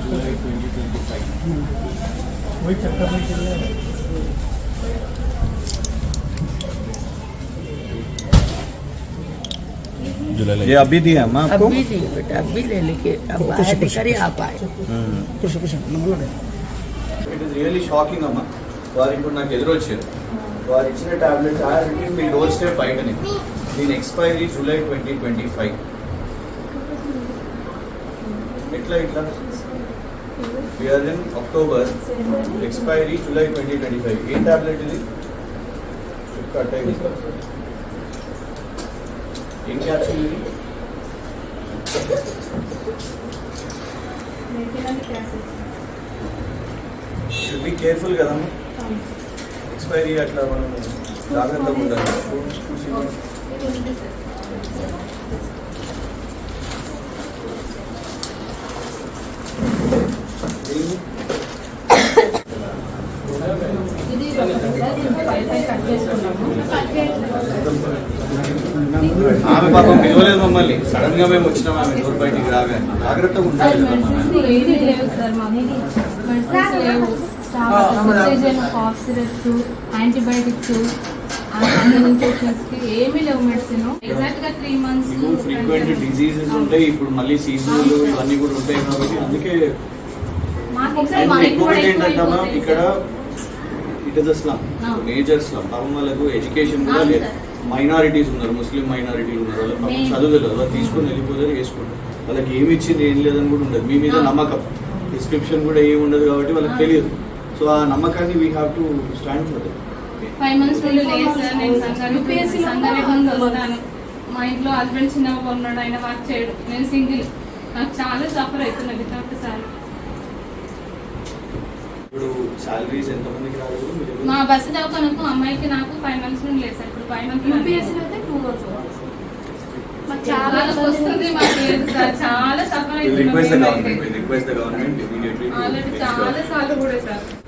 July 2025. वही चक्कर में चल रहा है। ये अभी दिया हम आपको? अभी दी बेटा, अभी ले लेके अब बाहर निकल आप आए। कुछ It is really shocking అమ్మా. వారు ఇప్పుడు నాకు ఎదురొచ్చారు. వారు ఇచ్చిన టాబ్లెట్స్ మీ డోర్ స్టెప్ బయటనే. దీని ఎక్స్పైరీ జూలై 2025. ఇట్లా we are in October, expiry July 2025. A tablet ఇది? కట్ అయింది. ఏం క్యాప్సూల్ ఇది? షుడ్ బి కేర్ఫుల్ కదమ్మా. ఎక్స్పైరీ అట్లా మనం జాగ్రత్తగా ఉండాలి. ఆమె పాపం పిలవలేదు మమ్మల్ని, సడన్ గా మేము వచ్చినాం. ఆమె డోర్ బయటికి రాగానే జాగ్రత్తగా ఉండాలి కదమ్మా. యాంటీబయాటిక్స్ ఏమీ లేవు మెడిసిన్. ఎగ్జాక్ట్ గా 3 months ఫ్రీక్వెంట్ డిసీజెస్ ఉంటాయి. ఇప్పుడు మళ్ళీ సీజనల్ ఇవన్నీ కూడా ఉంటాయి కాబట్టి అందుకే ఇంకొకటి ఏంటంటే ఇక్కడ it is a slum, major slum. పాపం వాళ్ళకు ఎడ్యుకేషన్ కూడా లేదు. మైనారిటీస్ ఉన్నారు, ముస్లిం మైనారిటీలు ఉన్నారు. వాళ్ళకి పాపం చదువు తెలియదు. వాళ్ళు తీసుకొని వెళ్ళిపోతారు, వేసుకుంటారు. వాళ్ళకి ఏమి ఇచ్చింది ఏం లేదని కూడా ఉండదు. మీ మీద నమ్మకం, డిస్క్రిప్షన్ కూడా ఏమి ఉండదు కాబట్టి వాళ్ళకి తెలియదు. సో ఆ నమ్మకాన్ని we have to stand for that. 5 months నుండి లేదు సార్. నేను సంగారెడ్డి వస్తాను. మా ఇంట్లో హస్బెండ్ చిన్నగా ఉన్నాడు, ఆయన వర్క్ చేయడు, నేను సింగిల్. నాకు చాలా సఫర్ అవుతున్నా వితౌట్ సార్. ఇప్పుడు సాలరీస్ ఎంత మందికి రాలేదు? మా బస్సు చదువుతాను అమ్మాయికి నాకు 5 months నుండి లేదు సార్. ఇప్పుడు 5 months చాలా వస్తుంది, మాకు లేదు సార్. చాలా సఫర్ అవుతుంది. Request the government immediately already చాలా సార్లు కూడా సార్.